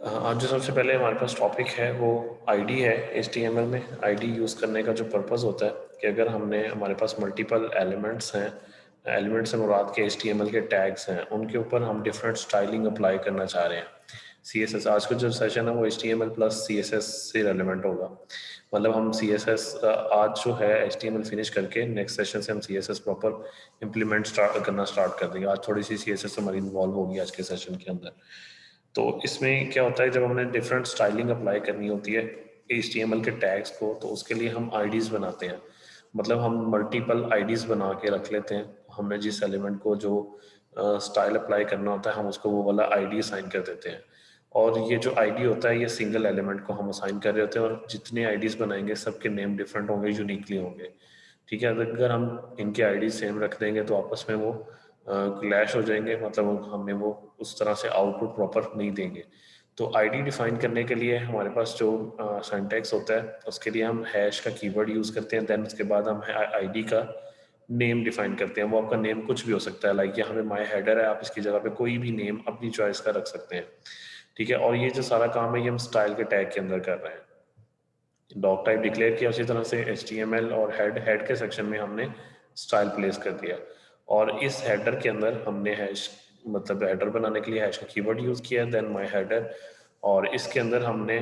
आज जो सबसे पहले हमारे पास टॉपिक है वो आईडी है। HTML में आईडी यूज़ करने का जो पर्पस होता है कि अगर हमने हमारे पास मल्टीपल एलिमेंट्स से मुराद के HTML के टैग्स हैं, उनके ऊपर हम डिफरेंट स्टाइलिंग अप्लाई करना चाह रहे हैं। CSS आज का जो सेशन है वो HTML प्लस CSS से रेलिवेंट होगा। मतलब हम CSS आज जो है HTML फिनिश करके नेक्स्ट सेशन से हम CSS प्रॉपर इम्प्लीमेंट करना स्टार्ट कर देंगे। आज थोड़ी सी CSS हमारी इन्वॉल्व होगी आज के सेशन के अंदर। तो इसमें क्या होता है, जब हमने डिफरेंट स्टाइलिंग अप्लाई करनी होती है HTML के टैग्स को, तो उसके लिए हम आईडीज़ बनाते हैं। मतलब हम मल्टीपल आईडीज़ बना के रख लेते हैं। हमने जिस एलिमेंट को जो स्टाइल अप्लाई करना होता है, हम उसको वो वाला आईडी असाइन कर देते हैं। और ये जो आईडी होता है, ये सिंगल एलिमेंट को हम असाइन कर रहे होते हैं, और जितने आईडीज़ बनाएंगे सबके नेम डिफरेंट होंगे, यूनिकली होंगे। ठीक है, अगर हम इनके आईडी सेम रख देंगे तो आपस में वो क्लैश हो जाएंगे, मतलब हमें वो उस तरह से आउटपुट प्रॉपर नहीं देंगे। तो आईडी डिफाइन करने के लिए हमारे पास जो सिंटैक्स होता है, उसके लिए हम हैश का कीवर्ड यूज़ करते हैं। देन उसके बाद हम आईडी का नेम डिफाइन करते हैं। वो आपका नेम कुछ भी हो सकता है, लाइक यहाँ पे माई हेडर है, आप इसकी जगह पे कोई भी नेम अपनी चॉइस का रख सकते हैं। ठीक है, और ये जो सारा काम है ये हम स्टाइल के टैग के अंदर कर रहे हैं। डॉक टाइप डिक्लेयर किया, उसी तरह से HTML और हेड के सेक्शन में हमने स्टाइल प्लेस कर दिया। और इस हेडर के अंदर हमने हैश, मतलब हेडर बनाने के लिए हैश का कीवर्ड यूज़ किया, देन माई हेडर। और इसके अंदर हमने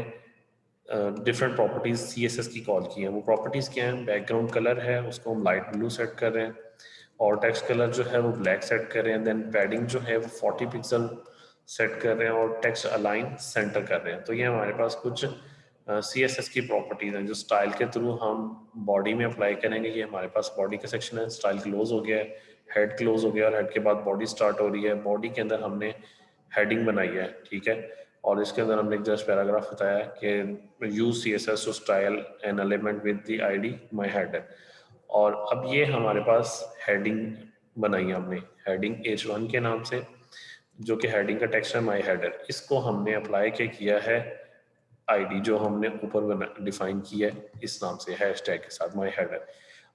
डिफरेंट प्रॉपर्टीज़ CSS की कॉल की हैं। वो प्रॉपर्टीज़ क्या हैं? बैकग्राउंड कलर है, उसको हम लाइट ब्लू सेट कर रहे हैं, और टेक्स्ट कलर जो है वो ब्लैक सेट कर रहे हैं। देन पैडिंग जो है वो 40 पिक्सल सेट कर रहे हैं, और टेक्स्ट अलाइन सेंटर कर रहे हैं। तो ये हमारे पास कुछ CSS की प्रॉपर्टीज़ हैं जो स्टाइल के थ्रू हम बॉडी में अप्लाई करेंगे। ये हमारे पास बॉडी का सेक्शन है, स्टाइल क्लोज हो गया है, हेड क्लोज हो गया, और हेड के बाद बॉडी स्टार्ट हो रही है। बॉडी के अंदर हमने हेडिंग बनाई है, ठीक है, और इसके अंदर हमने एक जस्ट पैराग्राफ बताया कि use CSS to style an element with the ID my header. और अब ये हमारे पास हेडिंग बनाई है हमने, हेडिंग H1 के नाम से, जो कि हेडिंग का टेक्स्ट है माई हेडर। इसको हमने अप्लाई क्या किया है, आईडी जो हमने ऊपर डिफाइन किया है इस नाम से, हैश टैग के साथ माई हेडर।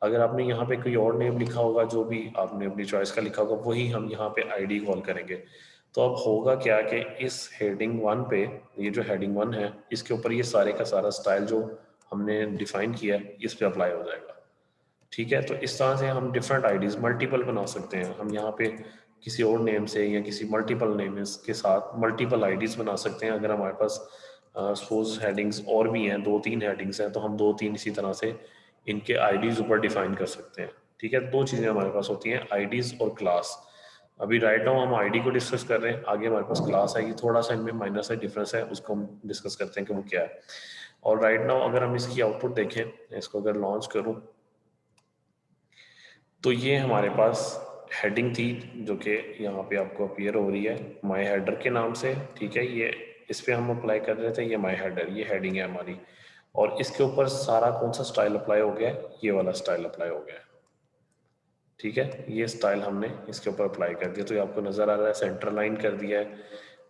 अगर आपने यहाँ पे कोई और नेम लिखा होगा, जो भी आपने अपनी चॉइस का लिखा होगा, वही हम यहाँ पे आईडी कॉल करेंगे। तो अब होगा क्या कि इस हेडिंग 1 पे, ये जो हेडिंग 1 है, इसके ऊपर ये सारे का सारा स्टाइल जो हमने डिफाइन किया है इस पे अप्लाई हो जाएगा। ठीक है, तो इस तरह से हम डिफरेंट आईडीज मल्टीपल बना सकते हैं। हम यहाँ पे किसी और नेम से या किसी मल्टीपल नेम के साथ मल्टीपल आईडीज बना सकते हैं। अगर हमारे पास सपोज हेडिंग्स और भी हैं, 2-3 हेडिंग्स हैं, तो हम 2-3 इसी तरह से इनके आईडीज ऊपर डिफाइन कर सकते हैं। ठीक है, दो चीज़ें हमारे पास होती हैं, आईडीज और क्लास। अभी राइट नाउ हम आईडी को डिस्कस कर रहे हैं, आगे हमारे पास क्लास आएगी, थोड़ा सा इनमें माइनर सा डिफरेंस है, उसको हम डिस्कस करते हैं कि वो क्या है। और राइट नाउ अगर हम इसकी आउटपुट देखें, इसको अगर लॉन्च करूँ, तो ये हमारे पास हेडिंग थी जो कि यहाँ पे आपको अपीयर हो रही है माई हेडर के नाम से। ठीक है, ये इस पे हम अप्लाई कर रहे थे, ये माई हेडर, ये हेडिंग है हमारी, और इसके ऊपर सारा कौन सा स्टाइल अप्लाई हो गया है, ये वाला स्टाइल अप्लाई हो गया है। ठीक है, ये स्टाइल हमने इसके ऊपर अप्लाई कर दिया, तो ये आपको नज़र आ रहा है, सेंटर लाइन कर दिया है,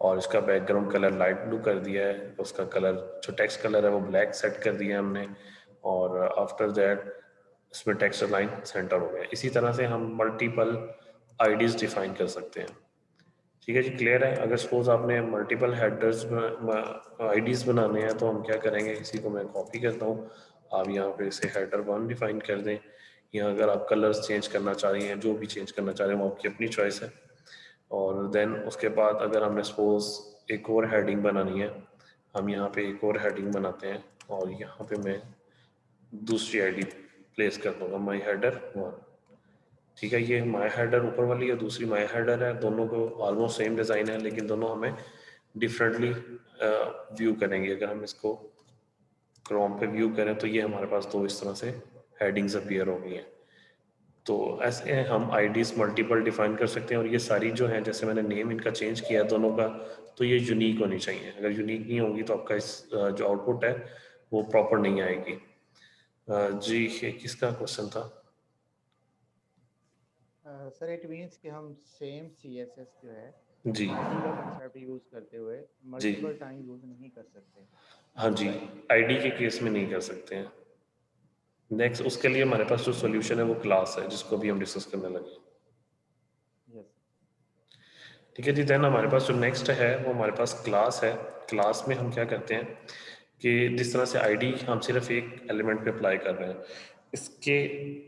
और इसका बैकग्राउंड कलर लाइट ब्लू कर दिया है, उसका कलर जो टेक्स्ट कलर है वो ब्लैक सेट कर दिया है हमने, और आफ्टर दैट इसमें टेक्स्ट लाइन सेंटर हो गया। इसी तरह से हम मल्टीपल आईडीज डिफाइन कर सकते हैं। ठीक है जी, क्लियर है? अगर सपोज आपने मल्टीपल हेडर्स आईडीज बनाने हैं, तो हम क्या करेंगे, इसी को मैं कॉपी करता हूँ। आप यहाँ पे इसे हेडर 1 डिफाइन कर दें। यहाँ अगर आप कलर्स चेंज करना चाह रही हैं, जो भी चेंज करना चाह रहे हैं, वो आपकी अपनी चॉइस है। और देन उसके बाद अगर हमने सपोज एक और हेडिंग बनानी है, हम यहाँ पे एक और हेडिंग बनाते हैं, और यहाँ पे मैं दूसरी आईडी प्लेस कर दूंगा, माई हेडर 1। ठीक है, ये माई हेडर ऊपर वाली है, दूसरी माई हेडर है, दोनों को ऑलमोस्ट सेम डिज़ाइन है, लेकिन दोनों हमें डिफरेंटली व्यू करेंगे। अगर हम इसको क्रोम पे व्यू करें, तो ये हमारे पास दो इस तरह से हेडिंग्स अपीयर हो गई हैं। तो ऐसे हम आईडीज मल्टीपल डिफाइन कर सकते हैं, और ये सारी जो है, जैसे मैंने नेम इनका चेंज किया है दोनों का, तो ये यूनिक होनी चाहिए। अगर यूनिक नहीं होगी तो आपका इस जो आउटपुट है वो प्रॉपर नहीं आएगी। जी, ये किसका क्वेश्चन था? सर इट मीन्स कि हम सेम CSS जो है जी आईडी का कंसेप्ट यूज करते हुए जी, मल्टीपल टाइम यूज नहीं कर सकते। हाँ जी, राइट। आईडी के केस में नहीं कर सकते हैं। नेक्स्ट उसके लिए हमारे पास जो सॉल्यूशन है वो क्लास है, जिसको भी हम डिस्कस करने लगे। यस। ठीक है जी। देन हमारे पास जो नेक्स्ट है वो हमारे पास क्लास है। क्लास में हम क्या करते हैं कि जिस तरह से आईडी हम सिर्फ एक एलिमेंट पे अप्लाई कर रहे हैं, इसके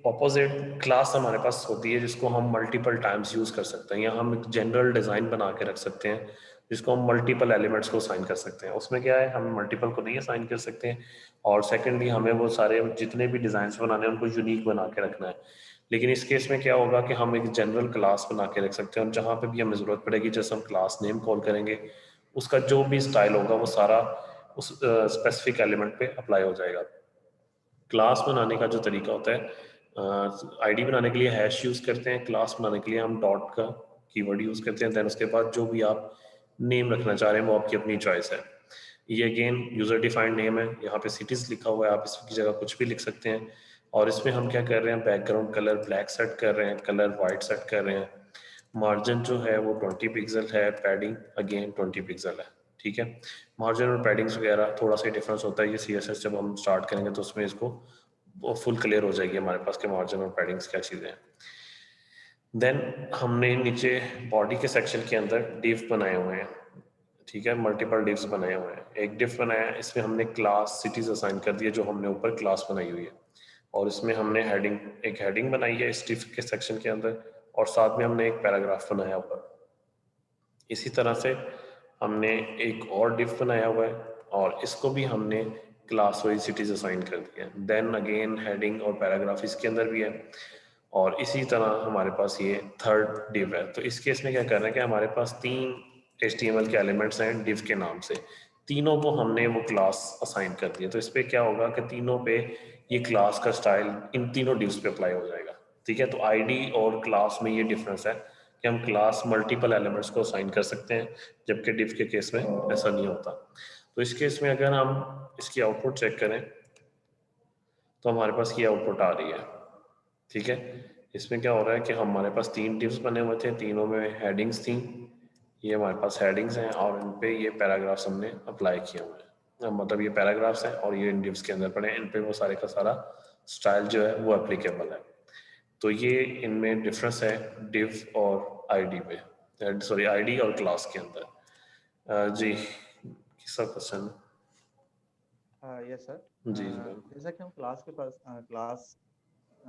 ऑपोजिट क्लास हमारे पास होती है जिसको हम मल्टीपल टाइम्स यूज़ कर सकते हैं, या हम एक जनरल डिज़ाइन बना के रख सकते हैं जिसको हम मल्टीपल एलिमेंट्स को असाइन कर सकते हैं। उसमें क्या है, हम मल्टीपल को नहीं असाइन कर सकते हैं, और सेकेंडली हमें वो सारे जितने भी डिज़ाइंस बनाने हैं उनको यूनिक बना के रखना है। लेकिन इस केस में क्या होगा कि हम एक जनरल क्लास बना के रख सकते हैं, और जहाँ पे भी हमें ज़रूरत पड़ेगी जैसे हम क्लास नेम कॉल करेंगे, उसका जो भी स्टाइल होगा वो सारा उस स्पेसिफिक एलिमेंट पे अप्लाई हो जाएगा। क्लास बनाने का जो तरीका होता है, आईडी बनाने के लिए हैश यूज़ करते हैं, क्लास बनाने के लिए हम डॉट का कीवर्ड यूज़ करते हैं। देन उसके बाद जो भी आप नेम रखना चाह रहे हैं वो आपकी अपनी चॉइस है। ये अगेन यूज़र डिफाइंड नेम है, यहाँ पे सिटीज़ लिखा हुआ है, आप इसकी जगह कुछ भी लिख सकते हैं। और इसमें हम क्या कर रहे हैं, बैकग्राउंड कलर ब्लैक सेट कर रहे हैं, कलर वाइट सेट कर रहे हैं, मार्जिन जो है वो 20 पिक्सल है, पैडिंग अगेन 20 पिक्सल है। ठीक है, मार्जिन और पैडिंग्स वगैरह थोड़ा सा डिफरेंस होता है, ये CSS जब हम स्टार्ट करेंगे तो उसमें इसको वो फुल क्लियर हो जाएगी हमारे पास के मार्जिन और पैडिंग्स क्या चीज़ें हैं। देन हमने नीचे बॉडी के सेक्शन के अंदर डिव बनाए हुए हैं। ठीक है, मल्टीपल डिव्स बनाए हुए हैं। एक डिव बनाया है, इसमें हमने क्लास सिटीज असाइन कर दिए जो हमने ऊपर क्लास बनाई हुई है, और इसमें हमने हेडिंग एक हेडिंग बनाई है इस डिव के सेक्शन के अंदर, और साथ में हमने एक पैराग्राफ बनाया ऊपर। इसी तरह से हमने एक और डिव बनाया हुआ है, और इसको भी हमने क्लास वाइज सिटीज असाइन कर दिया है। देन अगेन हेडिंग और पैराग्राफ इसके अंदर भी है, और इसी तरह हमारे पास ये थर्ड डिव है। तो इस केस में क्या कर रहे हैं कि हमारे पास 3 HTML के एलिमेंट्स हैं डिव के नाम से, तीनों को हमने वो क्लास असाइन कर दिया। तो इस पे क्या होगा कि तीनों पे ये क्लास का स्टाइल इन तीनों डिव्स पे अप्लाई हो जाएगा। ठीक है, तो आईडी और क्लास में ये डिफरेंस है कि हम क्लास मल्टीपल एलिमेंट्स को असाइन कर सकते हैं, जबकि डिव के केस में ऐसा नहीं होता। तो इस केस में अगर हम इसकी आउटपुट चेक करें तो हमारे पास ये आउटपुट आ रही है। ठीक है, इसमें क्या हो रहा है कि हमारे पास 3 डिव्स बने हुए थे, तीनों में हेडिंग्स थी, ये हमारे पास हेडिंग्स हैं, और इन पे ये पैराग्राफ्स हमने अप्लाई किए हुए हैं। मतलब ये पैराग्राफ्स हैं और ये इन डिव्स के अंदर पड़े, इन पे वो सारे का सारा स्टाइल जो है वो एप्लीकेबल है। तो ये इनमें डिफरेंस है डिव और आईडी में, सॉरी आईडी और क्लास के अंदर। जी, किसका क्वेश्चन? Yes sir. जी जी जैसा कि हम क्लास के पास क्लास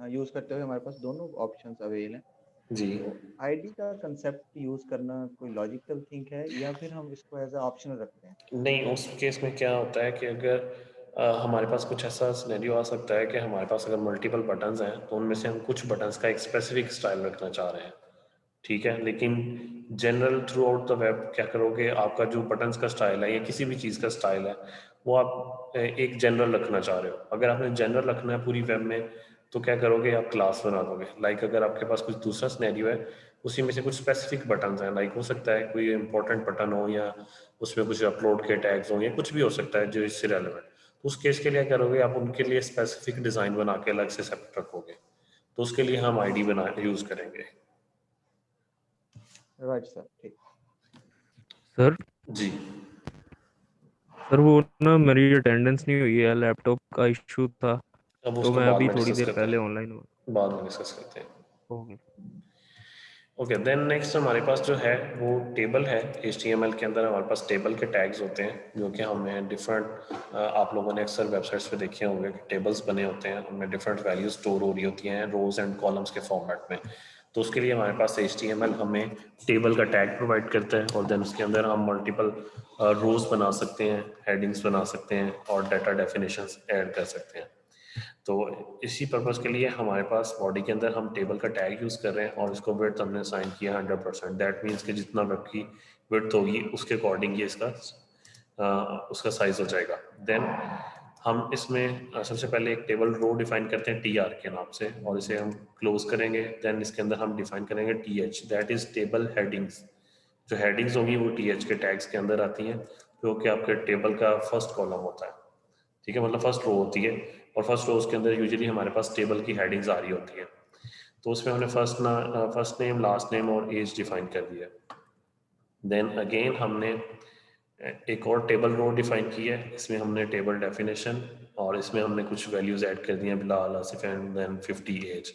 यूज करते हुए हमारे पास दोनों ऑप्शंस अवेलेबल हैं, जी। तो आईडी का कंसेप्ट यूज करना कोई लॉजिकल थिंक है या फिर हम इसको एज अ ऑप्शनल रखते हैं? नहीं, उस केस में क्या होता है कि अगर हमारे पास कुछ ऐसा सिनेरियो आ सकता है कि हमारे पास अगर मल्टीपल बटन्स हैं तो उनमें से हम कुछ बटन्स का एक स्पेसिफिक स्टाइल रखना चाह रहे हैं। ठीक है, लेकिन general through out the web क्या करोगे, आपका जो बटन्स का स्टाइल है या किसी भी चीज़ का स्टाइल है वो आप एक जनरल रखना चाह रहे हो। अगर आपने जनरल रखना है पूरी वेब में तो क्या करोगे, आप क्लास बना दोगे। लाइक अगर आपके पास कुछ दूसरा सिनेरियो है, उसी में से कुछ स्पेसिफिक बटन्स हैं, लाइक हो सकता है कोई इंपॉर्टेंट बटन हो, या उसमें कुछ अपलोड के टैग्स हो, या कुछ भी हो सकता है जो इससे रेलेवेंट, तो उस केस के लिए क्या करोगे, आप उनके लिए स्पेसिफिक डिज़ाइन बना के अलग से सेपरेट रखोगे। तो उसके लिए हम आईडी बना यूज़ करेंगे। राइट सर, ठीक। सर जी। सर वो ना मेरी अटेंडेंस नहीं हुई है, लैपटॉप का इशू था, अब तो उसको मैं बाद अभी में थोड़ी डिस्कस देर करते पहले हैं, ऑनलाइन हुआ। बाद में डिस्कस करते हैं। ओके। ओके, देन नेक्स्ट हमारे पास जो है वो टेबल है। HTML के अंदर हमारे पास टेबल के टैग्स होते हैं जो कि हमें डिफरेंट, आप लोगों ने अक्सर वेबसाइट्स पे देखे होंगे कि टेबल्स बने होते हैं, उनमें डिफरेंट वैल्यूज स्टोर हो रही होती हैं रोज एंड कॉलम्स के फॉर्मेट में। तो उसके लिए हमारे पास HTML हमें टेबल का टैग प्रोवाइड करता है, और देन उसके अंदर हम मल्टीपल रोज बना सकते हैं, हेडिंग्स बना सकते हैं, और डाटा डेफिनेशंस ऐड कर सकते हैं। तो इसी पर्पज़ के लिए हमारे पास बॉडी के अंदर हम टेबल का टैग यूज़ कर रहे हैं, और इसको विड्थ हमने असाइन किया 100%। दैट मीन्स कि जितना वेब की विड्थ होगी उसके अकॉर्डिंग ये इसका उसका साइज़ हो जाएगा। देन हम इसमें सबसे पहले एक टेबल रो डिफाइन करते हैं TR के नाम से, और इसे हम क्लोज करेंगे। देन इसके अंदर हम डिफाइन करेंगे TH, that is table headings. जो हेडिंग्स होंगी वो TH के टैग्स के अंदर आती हैं, जो कि आपके टेबल का फर्स्ट कॉलम होता है। ठीक है, मतलब फर्स्ट रो होती है, और फर्स्ट रोज के अंदर यूजुअली हमारे पास टेबल की हेडिंग्स आ रही होती है। तो उसमें हमने फर्स्ट नेम, लास्ट नेम और एज डिफाइन कर दिया। देन अगेन हमने एक और टेबल रो डिफाइन की है, इसमें हमने टेबल डेफिनेशन, और इसमें हमने कुछ वैल्यूज ऐड कर दी हैं, Bilal, Asif and then 50 age.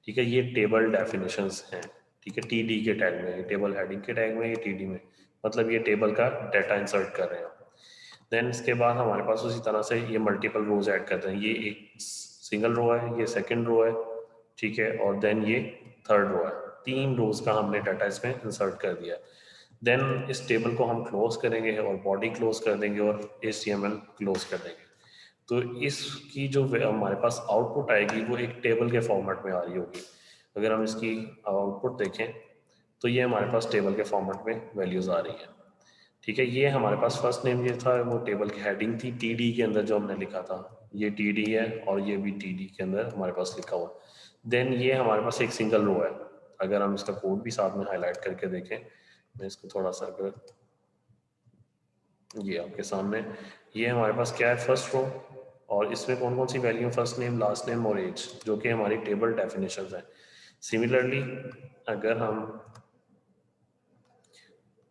ठीक है, ये टेबल डेफिनेशंस हैं। ठीक है, टीडी के टैग में, टेबल हेडिंग के टैग में, ये टीडी में, मतलब ये टेबल का डाटा इंसर्ट कर रहे हैं। देन इसके बाद हमारे पास उसी तरह से ये मल्टीपल रोज ऐड करते हैं, ये एक सिंगल रो है, ये सेकंड रो है, ठीक है, और देन ये थर्ड रो है, 3 रोज का हमने डाटा इसमें इंसर्ट कर दिया। देन इस टेबल को हम क्लोज करेंगे और बॉडी क्लोज कर देंगे और HTML क्लोज कर देंगे। तो इसकी जो हमारे पास आउटपुट आएगी वो एक टेबल के फॉर्मेट में आ रही होगी। अगर हम इसकी आउटपुट देखें तो ये हमारे पास टेबल के फॉर्मेट में वैल्यूज आ रही है, ठीक है। ये हमारे पास फर्स्ट नेम ये था, वो टेबल की हेडिंग थी टीडी के अंदर जो हमने लिखा था, ये टीडी है और ये भी टीडी के अंदर हमारे पास लिखा हुआ। देन ये हमारे पास एक सिंगल रो है, अगर हम इसका कोड भी साथ में हाईलाइट करके देखें, मैं इसको थोड़ा सा अगर ये आपके सामने, ये हमारे पास क्या है, फर्स्ट रो, और इसमें कौन कौन सी value, first name, last name और एज, जो कि हमारी टेबल डेफिनेशंस है। सिमिलरली अगर हम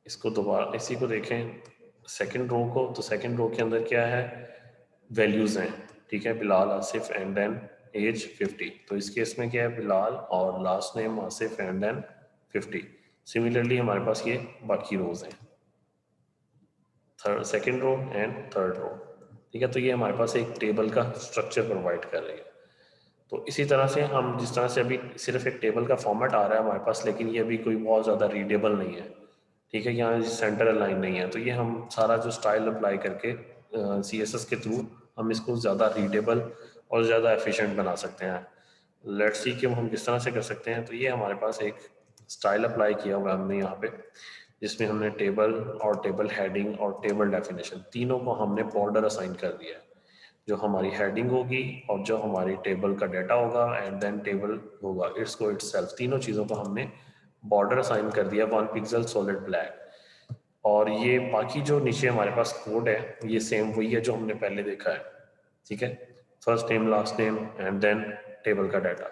इसको दोबारा इसी को देखें सेकंड रो को, तो सेकंड रो के अंदर क्या है, वैल्यूज हैं, ठीक है, Bilal, Asif and then age 50। तो इस केस में क्या है, बिलाल और last name Asif and then 50। Similarly हमारे पास ये बाकी रोज हैं, third second row and third row, ठीक है। तो ये हमारे पास एक टेबल का स्ट्रक्चर प्रोवाइड कर रही है। तो इसी तरह से हम जिस तरह से अभी सिर्फ एक टेबल का फॉर्मेट आ रहा है हमारे पास, लेकिन ये अभी कोई बहुत ज़्यादा रीडेबल नहीं है, ठीक है, यहाँ सेंटर लाइन नहीं है, तो ये हम सारा जो स्टाइल अप्लाई करके CSS के थ्रू हम इसको ज़्यादा रीडेबल और ज़्यादा एफिशिएंट बना सकते हैं। लेट्स सी कि हम किस तरह से कर सकते हैं। तो ये हमारे पास एक स्टाइल अप्लाई किया हुआ है हमने यहाँ पे, जिसमें हमने टेबल और टेबल हेडिंग और टेबल डेफिनेशन तीनों को हमने बॉर्डर असाइन कर दिया है। जो हमारी हेडिंग होगी और जो हमारी टेबल का डाटा होगा एंड देन टेबल होगा इसको इटसेल्फ, तीनों चीज़ों को हमने बॉर्डर असाइन कर दिया 1 पिक्सल सॉलिड ब्लैक। और ये बाकी जो नीचे हमारे पास कोड है ये सेम वही है जो हमने पहले देखा है, ठीक है, first name, last name and then table का डाटा।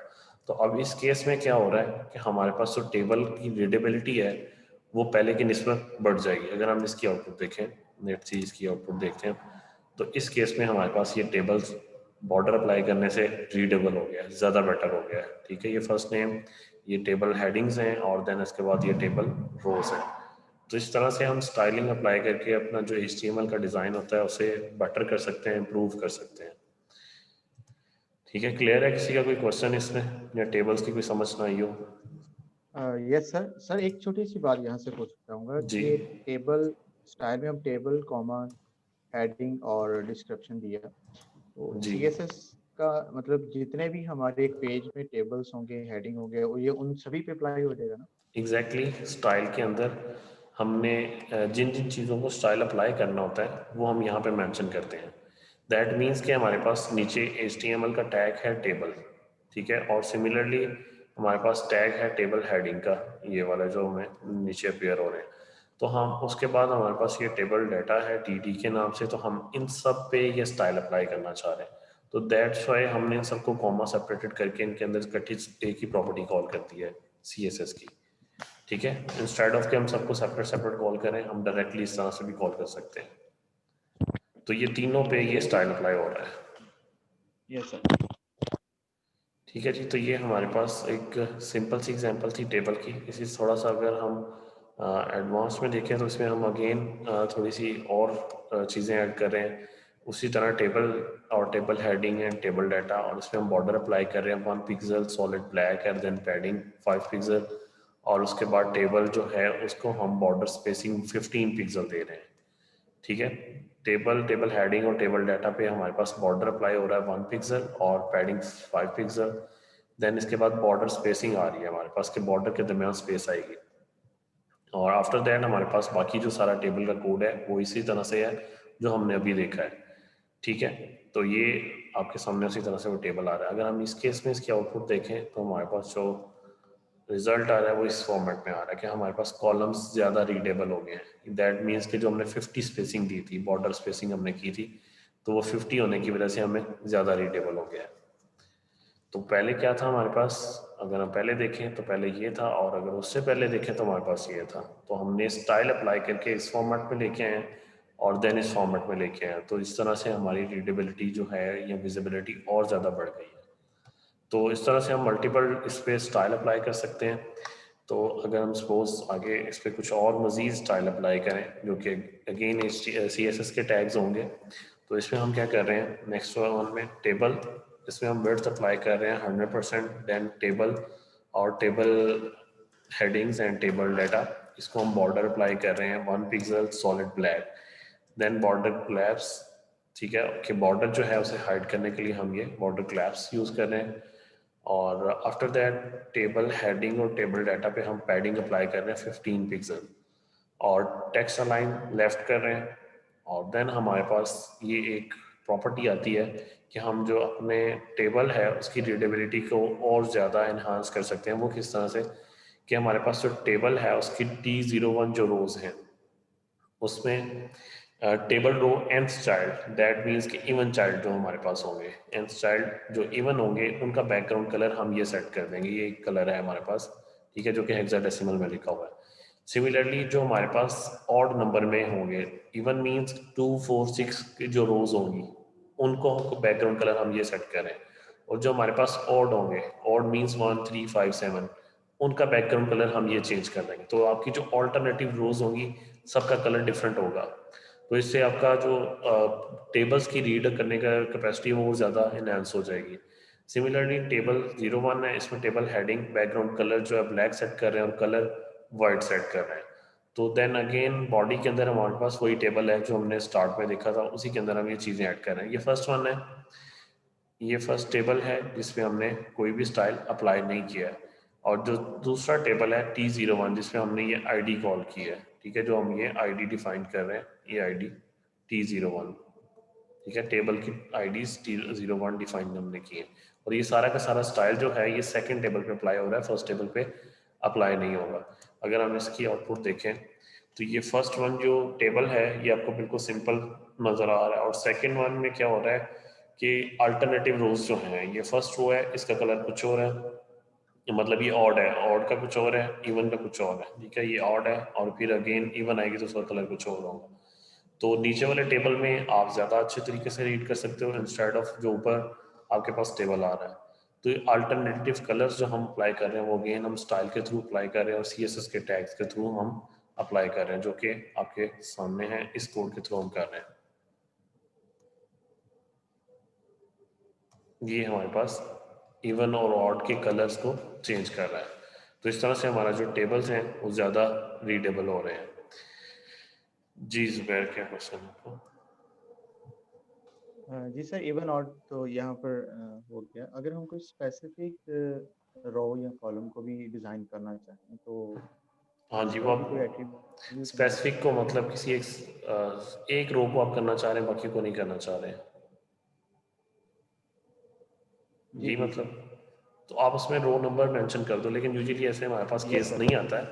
तो अब इस केस में क्या हो रहा है कि हमारे पास जो टेबल की रीडेबिलिटी है वो पहले की निस्बत बढ़ जाएगी। अगर हम इसकी आउटपुट देखें, नेट सी इसकी आउटपुट देखते हैं, तो इस केस में हमारे पास ये टेबल्स बॉर्डर अप्लाई करने से रीडेबल हो गया है, ज़्यादा बेटर हो गया है, ठीक है। ये फर्स्ट नेम, ये टेबल हेडिंग्स हैं और देन इसके बाद ये टेबल रोज है। तो इस तरह से हम स्टाइलिंग अप्लाई करके अपना जो HTML का डिज़ाइन होता है उसे बेटर कर सकते हैं, इम्प्रूव कर सकते हैं, ठीक है। क्लियर है किसी का कोई क्वेश्चन इसमें, या टेबल्स की कोई समझ ना आई हो? Yes sir. सर एक छोटी सी बात यहाँ से पूछ चाहूँगा जी कि टेबल स्टाइल में हम टेबल कॉमा हेडिंग और डिस्क्रिप्शन दिया, तो जी CSS का मतलब जितने भी हमारे एक पेज में टेबल्स होंगे, हेडिंग होंगे, वो ये उन सभी पे अप्लाई हो जाएगा ना? एग्जैक्टली स्टाइल के अंदर हमने जिन जिन चीज़ों को स्टाइल अप्लाई करना होता है वो हम यहाँ पे मेंशन करते हैं। दैट मीन्स कि हमारे पास नीचे HTML का टैग है टेबल, ठीक है, और सिमिलरली हमारे पास टैग है टेबल हेडिंग का, ये वाला जो हमें नीचे अपेयर हो रहे हैं। तो हम उसके बाद हमारे पास ये टेबल डाटा है TD के नाम से, तो हम इन सब पे ये स्टाइल अप्लाई करना चाह रहे हैं। तो दैट्स वाई हमने इन सबको कॉमा सेपरेटेड करके इनके अंदर इकट्ठी एक ही प्रॉपर्टी कॉल कर दी है CSS की, ठीक है। इंस्टेड ऑफ कि हम सबको सेपरेट सेपरेट कॉल करें, हम डायरेक्टली इस तरह से भी कॉल कर सकते हैं। तो ये तीनों पे ये स्टाइल अप्लाई हो रहा है। Yes sir. ठीक है जी, तो ये हमारे पास एक सिंपल सी एग्जांपल थी टेबल की। इसी थोड़ा सा अगर हम एडवांस में देखें तो इसमें हम अगेन थोड़ी सी और चीज़ें ऐड कर रहे हैं। उसी तरह टेबल और table heading and table data, और इसमें हम बॉर्डर अप्लाई कर रहे हैं 1 pixel solid black and then padding 5 pixels, और उसके बाद टेबल जो है उसको हम बॉर्डर स्पेसिंग 15 पिक्सल दे रहे हैं, ठीक है। टेबल हेडिंग और टेबल डाटा पे हमारे पास बॉर्डर अप्लाई हो रहा है 1 पिक्सल और पैडिंग 5 पिक्सल। देन इसके बाद बॉर्डर स्पेसिंग आ रही है हमारे पास कि बॉर्डर के दरमियान स्पेस आएगी, और आफ्टर दैट हमारे पास बाकी जो सारा टेबल का कोड है वो इसी तरह से है जो हमने अभी देखा है, ठीक है। तो ये आपके सामने उसी तरह से वो टेबल आ रहा है। अगर हम इस केस में इसकी आउटपुट देखें तो हमारे पास जो रिजल्ट आ रहा है वो इस फॉर्मेट में आ रहा है कि हमारे पास कॉलम्स ज़्यादा रीडेबल हो गए हैं। दैट मीन्स कि जो हमने 50 स्पेसिंग दी थी, बॉर्डर स्पेसिंग हमने की थी, तो वो 50 होने की वजह से हमें ज़्यादा रीडेबल हो गया है। तो पहले क्या था हमारे पास, अगर हम पहले देखें तो पहले ये था, और अगर उससे पहले देखें तो हमारे पास ये था। तो हमने स्टाइल अप्लाई करके इस फॉर्मेट में लेके आए और देन इस फॉर्मेट में लेके आए, तो इस तरह से हमारी रीडेबिलिटी जो है या विजिबिलिटी और ज़्यादा बढ़ गई है। तो इस तरह से हम मल्टीपल इस पर स्टाइल अप्लाई कर सकते हैं। तो अगर हम सपोज आगे इस पर कुछ और मज़ीद स्टाइल अप्लाई करें जो कि अगेन CSS के टैग्स होंगे, तो इसमें हम क्या कर रहे हैं नेक्स्ट वन में टेबल, इसमें हम विड्थ अप्लाई कर रहे हैं 100%, देन टेबल और table headings and table data, इसको हम बॉर्डर अप्लाई कर रहे हैं 1 pixel solid black, then border collapse, ठीक है कि बॉर्डर जो है उसे हाइड करने के लिए हम ये बॉर्डर क्लैप्स यूज़ कर रहे हैं। और आफ्टर दैट टेबल हेडिंग और टेबल डाटा पे हम पैडिंग अप्लाई कर रहे हैं 15 पिक्सल और टेक्स्ट अलाइन लेफ्ट कर रहे हैं। और देन हमारे पास ये एक प्रॉपर्टी आती है कि हम जो अपने टेबल है उसकी रीडेबिलिटी को और ज़्यादा इन्हांस कर सकते हैं। वो किस तरह से कि हमारे पास जो टेबल है उसकी T01 जो रोज़ हैं उसमें table row nth child, that means कि इवन चाइल्ड जो हमारे पास होंगे, nth चाइल्ड जो इवन होंगे उनका बैकग्राउंड कलर हम ये सेट कर देंगे, ये एक कलर है हमारे पास, ठीक है, जो कि हेक्साडेसिमल में लिखा हुआ है। सिमिलरली जो हमारे पास ऑड नंबर में होंगे, इवन मीन्स 2 4 6 की जो रोज होंगी उनको बैकग्राउंड कलर हम ये सेट करें, और जो हमारे पास ऑड होंगे, ऑड मीन्स 1 3 5 7, उनका बैकग्राउंड कलर हम ये चेंज कर देंगे। तो आपकी जो ऑल्टरनेटिव रोज होंगी सबका कलर डिफरेंट होगा, तो इससे आपका जो टेबल्स की रीड करने का कैपेसिटी है वो ज़्यादा इनहेंस हो जाएगी। सिमिलरली टेबल 01 है, इसमें टेबल हेडिंग बैकग्राउंड कलर जो है ब्लैक सेट कर रहे हैं और कलर वाइट सेट कर रहे हैं। तो देन अगेन बॉडी के अंदर हमारे पास वही टेबल है जो हमने स्टार्ट में देखा था, उसी के अंदर हम ये चीज़ें ऐड कर रहे हैं। ये फर्स्ट वन है, ये फर्स्ट टेबल है जिसमें हमने कोई भी स्टाइल अप्लाई नहीं किया है, और जो दूसरा टेबल है T01 जिसमें हमने ये आईडी कॉल की है, ठीक है, जो हम ये आईडी डिफाइन कर रहे हैं, ये आईडी T01, ठीक है, टेबल की आईडीज T01 डिफाइन हमने की है। और ये सारा का सारा स्टाइल जो है ये सेकंड टेबल पे अप्लाई हो रहा है, फर्स्ट टेबल पे अप्लाई नहीं होगा। अगर हम इसकी आउटपुट देखें तो ये फर्स्ट वन जो टेबल है ये आपको बिल्कुल सिंपल नज़र आ रहा है, और सेकेंड वन में क्या हो रहा है कि अल्टरनेटिव रोज जो हैं, ये फर्स्ट रो है इसका कलर कुछ और है, मतलब ये ऑड है, ऑड का कुछ और है, इवन का कुछ और है, ठीक है, ये ऑड है और फिर अगेन इवन आएगी तो उसका कलर कुछ और होगा। तो नीचे वाले टेबल में आप ज़्यादा अच्छे तरीके से रीड कर सकते हो इंस्टेड ऑफ जो ऊपर आपके पास टेबल आ रहा है। तो ये अल्टरनेटिव कलर्स जो हम अप्लाई कर रहे हैं वो अगेन हम स्टाइल के थ्रू अप्लाई कर रहे हैं और CSS के टैग्स के थ्रू हम अप्लाई कर रहे हैं, जो कि आपके सामने है, इस कोड के थ्रू हम कर रहे हैं। ये हमारे पास इवन और ऑड के कलर्स को चेंज कर रहा है। तो इस तरह से हमारा जो टेबल्स हैं वो ज़्यादा रीडेबल हो रहे हैं। जी जुबैर, क्या क्वेश्चन है आपको? जी सर, इवन ऑड तो यहाँ पर हो गया। अगर हम कोई स्पेसिफिक रो या कॉलम को भी डिज़ाइन करना चाहें तो हाँ जी, वो उसका भी कोई आप एट्रीब्यूट हमें स्पेसिफिक को मतलब किसी एक रो को आप करना चाह रहे हैं, बाकी को नहीं करना चाह रहे हैं, जी ये जी मतलब, तो आप उसमें रो नंबर मेंशन कर दो, लेकिन यूजुअली ऐसे हमारे पास यस केस सर। नहीं आता है,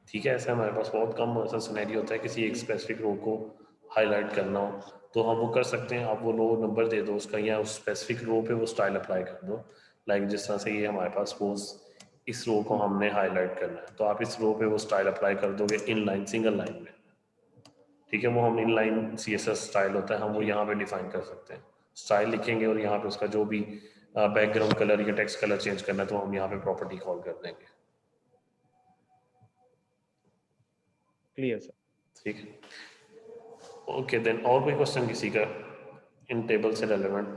ठीक है, ऐसा हमारे पास बहुत कम ऐसा सिनेरियो होता है किसी एक जी स्पेसिफिक रो को हाईलाइट करना हो, तो हम वो कर सकते हैं, आप वो रो नंबर दे दो उसका, या उस स्पेसिफिक रो पे वो स्टाइल अप्लाई कर दो। लाइक जिस तरह से ये हमारे पास सपोज इस रो को हमने हाईलाइट करना है, तो आप इस रो पे वो स्टाइल अप्लाई कर दोगे इन लाइन, सिंगल लाइन में, ठीक है, वो हम इन लाइन CSS स्टाइल होता है, हम वो जी यहाँ पे डिफाइन कर सकते हैं, स्टाइल लिखेंगे और यहाँ पे उसका जो भी बैकग्राउंड कलर या टेक्स्ट कलर चेंज करना है तो हम यहाँ पे प्रॉपर्टी कॉल कर देंगे। Clear sir. ठीक है, ओके, देन और कोई क्वेश्चन किसी का इन टेबल से रेलेवेंट?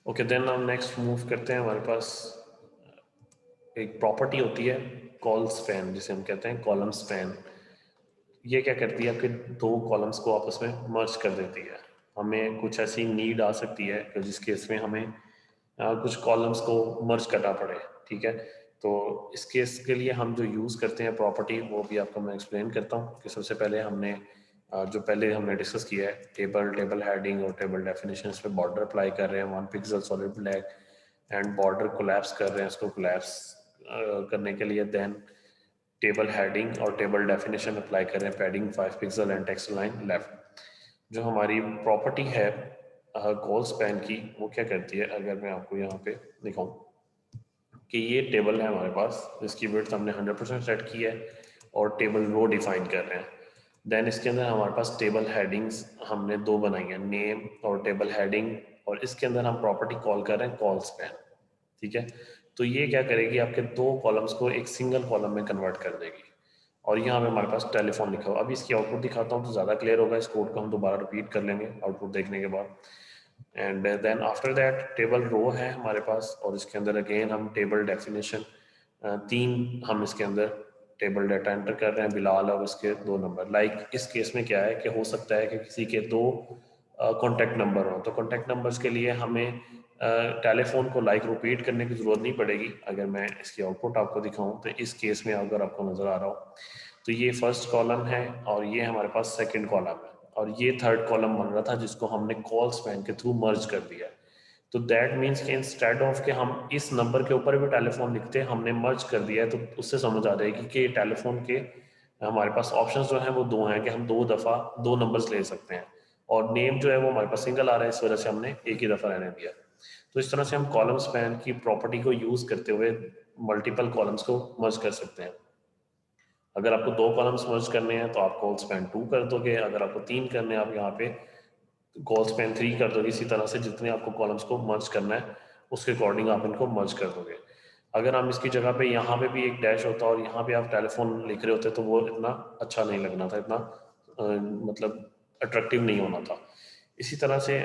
ओके, देन हम नेक्स्ट मूव करते हैं। हमारे पास एक प्रॉपर्टी होती है कॉल स्पैन, जिसे हम कहते हैं कॉलम स्पैन। ये क्या करती है, आपके दो कॉलम्स को आपस में मर्ज कर देती है। हमें कुछ ऐसी नीड आ सकती है कि जिस केस में हमें कुछ कॉलम्स को मर्ज करना पड़े, ठीक है, तो इस केस के लिए हम जो यूज़ करते हैं प्रॉपर्टी, वो भी आपको मैं एक्सप्लेन करता हूँ कि सबसे पहले हमने जो पहले हमने डिस्कस किया है टेबल हेडिंग और टेबल डेफिनेशन, इस पर बॉर्डर अप्लाई कर रहे हैं 1 pixel solid black, and border collapse कर रहे हैं, इसको कोलैप्स करने के लिए देन टेबल हेडिंग और टेबल डेफिनेशन अप्लाई कर रहे हैं, padding 5 pixel and text line left. जो हमारी प्रॉपर्टी है कॉल स्पैन की, वो क्या करती है, अगर मैं आपको यहाँ पे दिखाऊं कि ये टेबल है हमारे पास, इसकी विड्थ हमने 100% सेट की है और टेबल रो डिफाइन कर रहे हैं। देन इसके अंदर हमारे पास टेबल हेडिंग्स हमने दो बनाई है, नेम और टेबल हेडिंग और इसके अंदर हम प्रॉपर्टी कॉल कर रहे हैं कॉल स्पैन, ठीक है। तो ये क्या करेगी, आपके 2 कॉलम्स को एक सिंगल कॉलम में कन्वर्ट कर देगी। और यहाँ पे हमारे पास टेलीफोन लिखा हुआ। अभी इसकी आउटपुट दिखाता हूँ तो ज़्यादा क्लियर होगा। इस कोड को हम दोबारा रिपीट कर लेंगे आउटपुट देखने के बाद। And then after that table row है हमारे पास, और इसके अंदर अगेन हम टेबल डेफिनेशन 3 हम इसके अंदर टेबल डाटा एंटर कर रहे हैं, बिलाल और उसके 2 नंबर। लाइक इस केस में क्या है कि हो सकता है कि किसी के 2 कॉन्टैक्ट नंबर हो, तो कॉन्टैक्ट नंबर्स के लिए हमें टेलीफोन को लाइक रिपीट करने की ज़रूरत नहीं पड़ेगी। अगर मैं इसकी आउटपुट आपको दिखाऊं तो इस केस में अगर आपको नज़र आ रहा हो तो ये फर्स्ट कॉलम है और ये हमारे पास सेकंड कॉलम है, और ये थर्ड कॉलम बन रहा था जिसको हमने कॉल स्पैन के थ्रू मर्ज कर दिया। तो दैट मीन्स कि इंस्टेड ऑफ के हम इस नंबर के ऊपर भी टेलीफोन लिखते, हमने मर्ज कर दिया है। तो उससे समझ आ जाएगी कि टेलीफोन के हमारे पास ऑप्शंस जो हैं वो 2 हैं कि हम 2 दफ़ा 2 नंबर्स ले सकते हैं, और नेम जो है वो हमारे पास सिंगल आ रहा है, इस वजह से हमने एक ही दफ़ा रहने दिया। तो इस तरह से हम कॉलम स्पैन की प्रॉपर्टी को यूज़ करते हुए मल्टीपल कॉलम्स को मर्ज कर सकते हैं। अगर आपको 2 कॉलम्स मर्ज करने हैं तो आप कॉल स्पैन 2 कर दोगे, अगर आपको 3 करने हैं आप यहाँ पे कॉल स्पैन 3 कर दोगे। इसी तरह से जितने आपको कॉलम्स को मर्ज करना है उसके अकॉर्डिंग आप इनको मर्ज कर दोगे। अगर हम इसकी जगह पे यहाँ पे भी एक डैश होता और यहाँ पे आप टेलीफोन लिख रहे होते तो वो इतना अच्छा नहीं लगना था, इतना मतलब अट्रैक्टिव नहीं होना था। इसी तरह से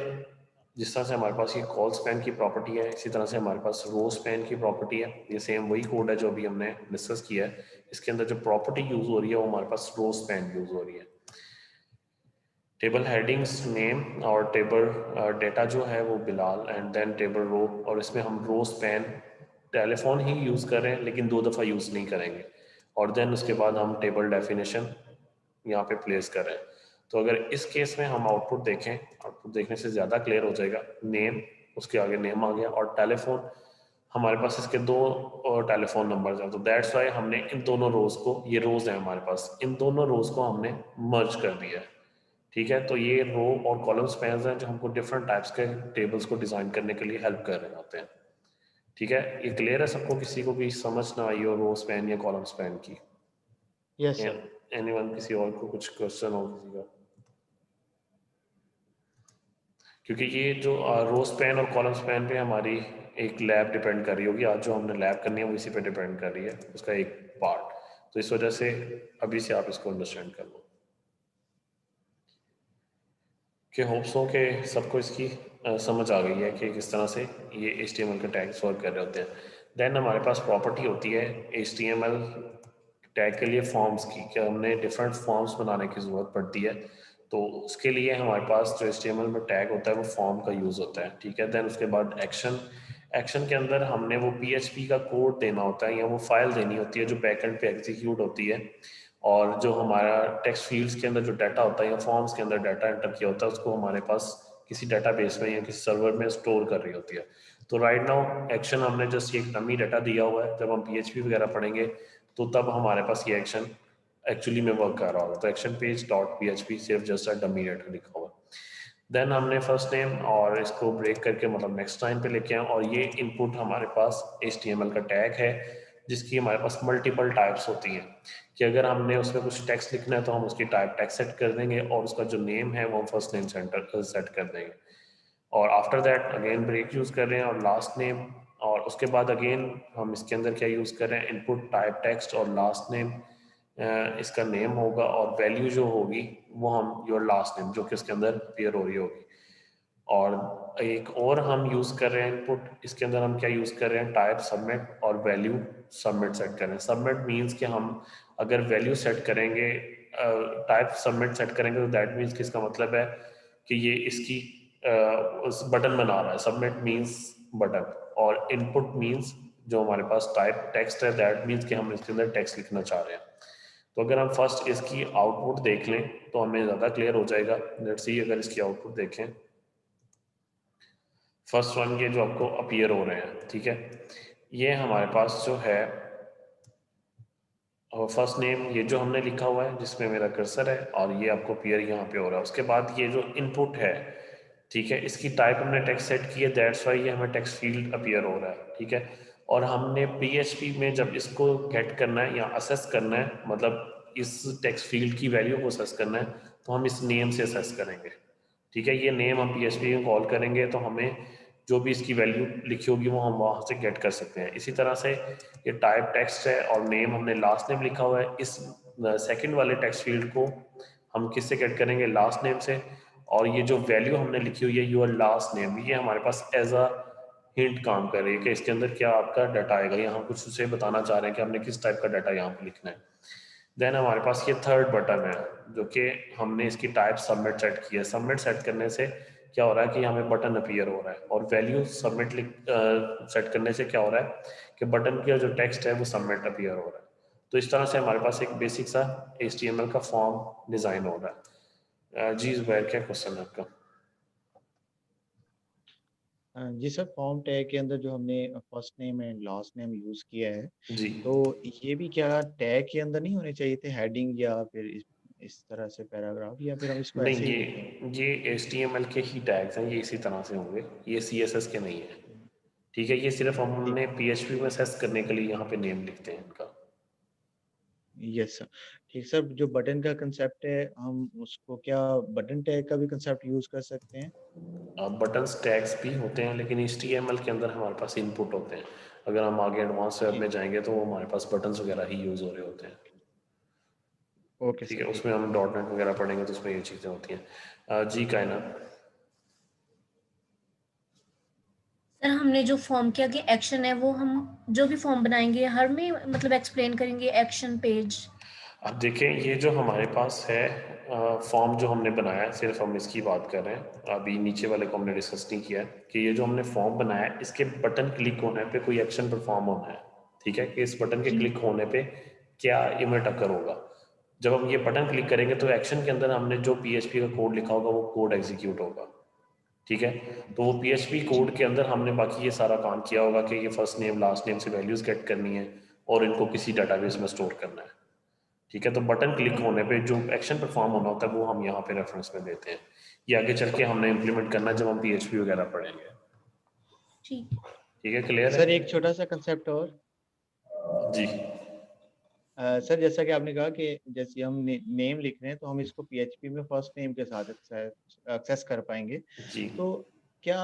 जिस तरह से हमारे पास ये कॉल स्पैन की प्रॉपर्टी है, इसी तरह से हमारे पास रो स्पैन की प्रॉपर्टी है। ये सेम वही कोड है जो अभी हमने डिस्कस किया है। इसके अंदर जो प्रॉपर्टी यूज हो रही है वो हमारे पास रो स्पैन यूज हो रही है। टेबल हेडिंग्स नेम और टेबल डेटा जो है वो Bilal, and then table row, और इसमें हम रो स्पैन टेलीफोन ही यूज़ कर रहे हैं लेकिन 2 दफ़ा यूज़ नहीं करेंगे। और देन उसके बाद हम टेबल डेफिनेशन यहाँ पे प्लेस कर रहे हैं। तो अगर इस केस में हम आउटपुट देखें, आउटपुट देखने से ज़्यादा क्लियर हो जाएगा। नेम, उसके आगे नेम आ गया, और टेलीफोन हमारे पास इसके 2 टेलीफोन नंबर हैं। तो दैट्स वाई हमने इन दोनों रोज़ को, ये रोज़ हैं हमारे पास, इन दोनों रोज़ को हमने मर्ज कर दिया है, ठीक है। तो ये रो और कॉलम स्पैन्स हैं जो हमको डिफरेंट टाइप्स के टेबल्स को डिज़ाइन करने के लिए हेल्प कर रहे होते हैं, ठीक है। ये क्लियर है सबको? किसी को भी समझ ना आई हो रो स्पैन या कॉलम स्पैन की? Yes sir. एनीवन, किसी और को कुछ क्वेश्चन हो किसी का? क्योंकि ये जो रो स्पैन और कॉलम स्पैन पे हमारी एक लैब डिपेंड कर रही होगी। आज जो हमने लैब करनी है वो इसी पे डिपेंड कर रही है, उसका एक पार्ट। तो इस वजह से अभी से आप इसको अंडरस्टैंड कर लो कि होप्स हो कि सबको इसकी समझ आ गई है कि किस तरह से ये HTML के टैग्स वर्क कर रहे होते हैं। देन हमारे पास प्रॉपर्टी होती है HTML टैग के लिए फॉर्म्स की, कि हमने डिफरेंट फॉर्म्स बनाने की ज़रूरत पड़ती है। तो उसके लिए हमारे पास जो HTML में टैग होता है वो फॉर्म का यूज़ होता है, ठीक है। देन उसके बाद एक्शन, एक्शन के अंदर हमने वो PHP का कोड देना होता है या वो फाइल देनी होती है जो बैकएंड पे एग्जीक्यूट होती है, और जो हमारा टेक्स्ट फील्ड्स के अंदर जो डाटा होता है या फॉर्म्स के अंदर डाटा एंटर किया होता है उसको हमारे पास किसी डाटाबेस में या किसी सर्वर में स्टोर कर रही होती है। तो राइट नाउ एक्शन हमने जस्ट एक डमी डाटा दिया हुआ है। जब हम PHP वगैरह पढ़ेंगे तो तब हमारे पास ये एक्शन एक्चुअली में वर्क कर रहा होगा। तो एक्शन पेज डॉट PHP सिर्फ जस्ट डमी डाटा लिखा हुआ। देन हमने फर्स्ट नेम और इसको ब्रेक करके मतलब नेक्स्ट लाइन पे लेके आए, और ये इनपुट हमारे पास HTML का टैग है जिसकी हमारे पास मल्टीपल टाइप्स होती हैं, कि अगर हमने उसमें कुछ टेक्स्ट लिखना है तो हम उसकी टाइप टेक्स्ट सेट कर देंगे, और उसका जो नेम है वो हम फर्स्ट नेम सेंटर सेट कर देंगे, और after that again break use कर रहे हैं और लास्ट नेम, और उसके बाद अगेन हम इसके अंदर क्या यूज़ कर रहे हैं, इनपुट टाइप टेक्स्ट और लास्ट नेम इसका नेम होगा, और वैल्यू जो होगी वो हम योर लास्ट नेम जो कि उसके अंदर अपीयर हो रही होगी। और एक और हम यूज़ कर रहे हैं इनपुट, इसके अंदर हम क्या यूज़ कर रहे हैं, टाइप सबमिट और वैल्यू सबमिट सेट कर रहे हैं। सबमिट मीन्स कि हम अगर वैल्यू सेट करेंगे, टाइप सबमिट सेट करेंगे, तो दैट मीन्स कि इसका मतलब है कि ये इसकी उस बटन बना रहा है। सबमिट मीन्स बटन, और इनपुट मीन्स जो हमारे पास टाइप टेक्स्ट है, दैट मीन्स कि हम इसके अंदर टेक्स्ट लिखना चाह रहे हैं। तो अगर हम फर्स्ट इसकी आउटपुट देख लें तो हमें ज़्यादा क्लियर हो जाएगा। लेट्स सी, अगर इसकी आउटपुट देखें, फर्स्ट वन ये जो आपको अपीयर हो रहे हैं, ठीक है, ये हमारे पास जो है फर्स्ट नेम ये जो हमने लिखा हुआ है जिसमें मेरा कर्सर है, और ये आपको अपीयर यहाँ पे हो रहा है। उसके बाद ये जो इनपुट है, ठीक है, इसकी टाइप हमने टेक्स्ट सेट की है, दैट्स वाई ये हमें टेक्स्ट फील्ड अपीयर हो रहा है, ठीक है। और हमने PHP में जब इसको गेट करना है या असेस करना है, मतलब इस टेक्स्ट फील्ड की वैल्यू को असेस करना है, तो हम इस नेम से असेस करेंगे, ठीक है। ये नेम हम PHP में कॉल करेंगे तो हमें जो भी इसकी वैल्यू लिखी होगी वो हम वहाँ से गेट कर सकते हैं। इसी तरह से ये टाइप टेक्स्ट है और नेम हमने लास्ट नेम लिखा हुआ है, इस सेकंड वाले टेक्स्ट फील्ड को हम किससे गेट करेंगे, लास्ट नेम से। और ये जो वैल्यू हमने लिखी हुई है योर लास्ट नेम, ये हमारे पास एज अ हिंट काम कर रही है कि इसके अंदर क्या आपका डाटा आएगा, यहाँ कुछ उसे बताना चाह रहे हैं कि हमने किस टाइप का डाटा यहाँ पे लिखना है। देन हमारे पास ये थर्ड बटन है जो कि हमने इसकी टाइप सबमिट सेट की है। सबमिट सेट करने से क्या हो रहा है कि हमें बटन अपीयर हो रहा है, और वैल्यू सबमिट सेट करने से क्या हो रहा है कि बटन का जो टेक्स्ट है वो सबमिट अपीयर हो रहा है। तो इस तरह से हमारे पास एक बेसिक सा HTML का फॉर्म डिज़ाइन हो रहा है। जी ज़ुबैर, क्या क्वेश्चन है आपका? जी सर, फॉर्म टैग के अंदर जो हमने first name and last name use किया है, जी तो ये भी क्या टैग के अंदर नहीं होने चाहिए थे, हेडिंग या फिर इस तरह से पैराग्राफ, या फिर हम इसको नहीं, ऐसे ही लिखें? ये HTML के ही टैग्स हैं, ये इसी तरह से होंगे, ये CSS के नहीं है। ठीक है, ये सिर्फ ठीक। हमने PHP में सेट करने के लिए यहाँ पे नेम लिखते हैं इनका। Yes sir. ठीक सर, जो बटन का कंसेप्ट है, हम उसको क्या बटन टैग का भी कंसेप्ट यूज़ कर सकते हैं? बटन्स टैग्स भी होते हैं, लेकिन HTML के अंदर हमारे पास इनपुट होते हैं। अगर हम आगे एडवांस वेब जी। में जाएंगे तो वो हमारे पास बटन्स वगैरह ही यूज़ हो रहे होते हैं। ओके ठीक सर, है, ठीक उसमें है। हम डॉट नेट वगैरह पढ़ेंगे तो उसमें ये चीज़ें होती हैं। जी कायना। सर हमने जो फॉर्म किया कि एक्शन है वो हम जो भी फॉर्म बनाएंगे हर में मतलब एक्सप्लेन करेंगे एक्शन पेज। अब देखें, ये जो हमारे पास है फॉर्म जो हमने बनाया है, सिर्फ हम इसकी बात कर रहे हैं, अभी नीचे वाले को हमने डिस्कस नहीं किया है कि ये जो हमने फॉर्म बनाया है इसके बटन क्लिक होने पे कोई एक्शन परफॉर्म होना है। ठीक है, कि इस बटन के जी क्लिक होने पे क्या इवेंट अकर होगा। जब हम ये बटन क्लिक करेंगे तो एक्शन के अंदर हमने जो PHP का कोड लिखा होगा वो कोड एग्जीक्यूट होगा। ठीक है, तो वो PHP जी कोड के अंदर हमने बाकी ये सारा काम किया होगा कि ये फर्स्ट नेम लास्ट नेम से वैल्यूज गेट करनी है और इनको किसी डाटाबेस में स्टोर करना है। ठीक है, तो बटन क्लिक होने पे जो एक्शन परफॉर्म होना होता है वो हम यहाँ पे रेफरेंस में देते हैं। ये आगे चल के हमने इम्प्लीमेंट करना है जब हम PHP वगैरह पढ़ेंगे। ठीक। ठीक है, क्लियर सर है? एक छोटा सा कंसेप्ट और। जी सर जैसा कि आपने कहा कि जैसे हम नेम लिख रहे हैं तो हम इसको PHP में फर्स्ट नेम के साथ एक्सेस कर पाएंगे, जी। तो क्या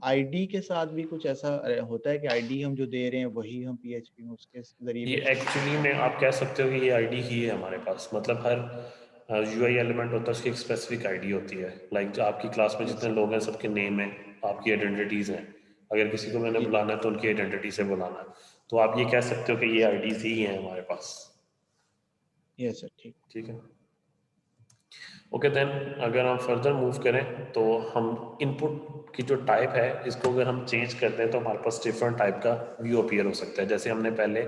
आईडी के साथ भी कुछ ऐसा होता है कि आईडी हम जो दे रहे हैं वही हम PHP में उसके जरिए ये भी एक्सेस कर एक्चुअली सकते में हैं? आप कह सकते हो कि ये आईडी ही है हमारे पास, मतलब हर UI एलिमेंट होता है उसकी एक स्पेसिफिक आईडी होती है। लाइक आपकी क्लास में यस जितने सर। लोग हैं सबके नेम है, आपकी आइडेंटिटीज़ हैं। अगर किसी को मैंने जी जी। बुलाना है तो उनकी आइडेंटिटी से बुलाना है। तो आप ये कह सकते हो कि ये आईडीज ही हैं हमारे पास। यस सर, ठीक। ठीक है, ओके देन। अगर हम फर्दर मूव करें तो हम इनपुट की जो टाइप है इसको अगर हम चेंज करते हैं तो हमारे पास डिफरेंट टाइप का व्यू अपीयर हो सकता है। जैसे हमने पहले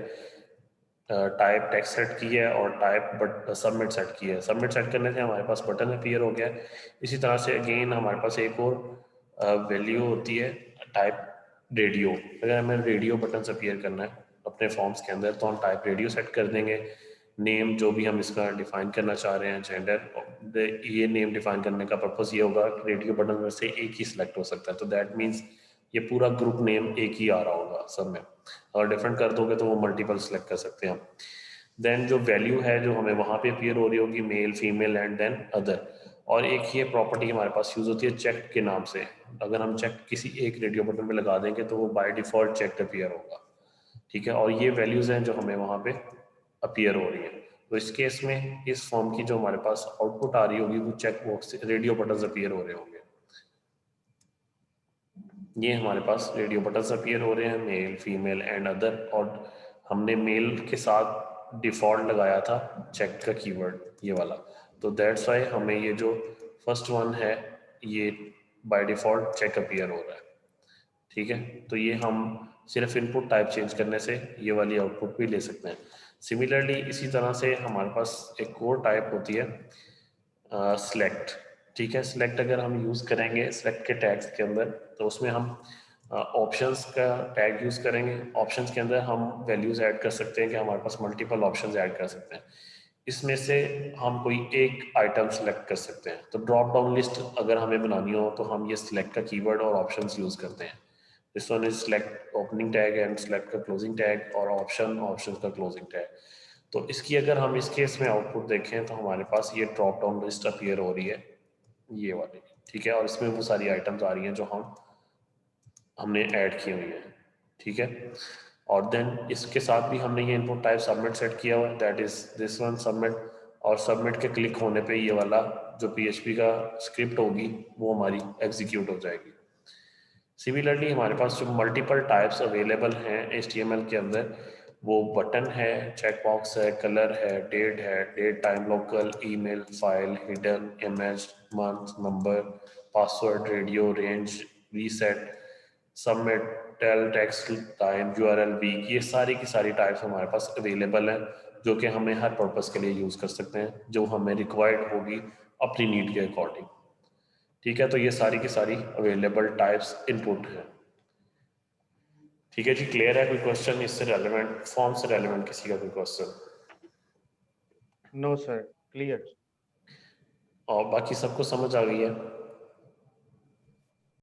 टाइप टेक्स्ट सेट की है और टाइप बट सबमिट सेट की है। सबमिट सेट करने से हमारे पास बटन अपीयर हो गया है। इसी तरह से अगेन हमारे पास एक और वैल्यू होती है टाइप रेडियो। अगर हमें रेडियो बटन अपीयर करना है अपने फॉर्म्स के अंदर तो हम टाइप रेडियो सेट कर देंगे। नेम जो भी हम इसका डिफाइन करना चाह रहे हैं, जेंडर, ये नेम डिफाइन करने का पर्पस ये होगा कि रेडियो बटन में से एक ही सिलेक्ट हो सकता है, तो दैट मीन्स ये पूरा ग्रुप नेम एक ही आ रहा होगा सब में। अगर डिफरेंट कर दोगे तो वो मल्टीपल सेलेक्ट कर सकते हैं हम। देन जो वैल्यू है जो हमें वहाँ पे अपीयर हो रही होगी male female and then other. और एक ये प्रॉपर्टी हमारे पास यूज होती है चेक के नाम से। अगर हम चेक किसी एक रेडियो बटन पे लगा देंगे तो वो बाय डिफॉल्ट चेक अपीयर होगा। ठीक है, और ये वैल्यूज हैं जो हमें वहाँ पे अपीयर हो रही है। तो इस केस में इस फॉर्म की जो हमारे पास आउटपुट आ रही होगी वो check box radio button appear हो रहे होंगे। ये हमारे पास रेडियो बटन्स अपीयर हो रहे हैं मेल फीमेल एंड अदर, और हमने मेल के साथ डिफॉल्ट लगाया था चेक का कीवर्ड ये वाला। तो दैट्स वाई हमें ये जो फर्स्ट वन है ये बाय डिफॉल्ट चेक अपीयर हो रहा है। ठीक है, तो ये हम सिर्फ इनपुट टाइप चेंज करने से ये वाली आउटपुट भी ले सकते हैं। सिमिलरली इसी तरह से हमारे पास एक और टाइप होती है सिलेक्ट। ठीक है, सिलेक्ट अगर हम यूज़ करेंगे सिलेक्ट के टैग्स के अंदर तो उसमें हम ऑप्शंस का टैग यूज़ करेंगे। ऑप्शंस के अंदर हम वैल्यूज़ ऐड कर सकते हैं कि हमारे पास मल्टीपल ऑप्शंस ऐड कर सकते हैं। इसमें से हम कोई एक आइटम सेलेक्ट कर सकते हैं। तो ड्रॉप डाउन लिस्ट अगर हमें बनानी हो तो हम ये सिलेक्ट का कीवर्ड और ऑप्शंस यूज़ करते हैं। This one is select opening tag and select का क्लोजिंग टैग और ऑप्शन का क्लोजिंग टैग। तो इसकी अगर हम इस केस में आउटपुट देखें तो हमारे पास ये ड्रॉप डाउन लिस्ट अपीयर हो रही है ये वाली। ठीक है, और इसमें वो सारी आइटम्स आ रही हैं जो हमने ऐड की हुई है, ठीक है। और देन इसके साथ भी हमने ये इनपुट टाइप सबमिट सेट किया हुआ है, that is this one submit, और सबमिट के क्लिक होने पे ये वाला जो PHP का स्क्रिप्ट होगी वो हमारी एग्जीक्यूट हो जाएगी। सिमिलरली हमारे पास जो मल्टीपल टाइप्स अवेलेबल हैं HTML के अंदर, वो बटन है, चेक बॉक्स है, कलर है, date time local, email, file, hidden, image, month, number, password, radio, range, reset, submit, tel, text, time, URL, week, ये सारी की सारी टाइप्स हमारे पास अवेलेबल हैं जो कि हमें हर पर्पस के लिए यूज़ कर सकते हैं, जो हमें रिक्वायर्ड होगी अपनी नीड के अकॉर्डिंग, ठीक है। तो ये सारी की सारी अवेलेबल टाइप्स इनपुट है, ठीक है जी। क्लियर है? कोई क्वेश्चन इससे रेलेवेंट, फॉर्म से रेलेवेंट किसी का कोई क्वेश्चन? No sir, clear. और बाकी सबको समझ आ गई है?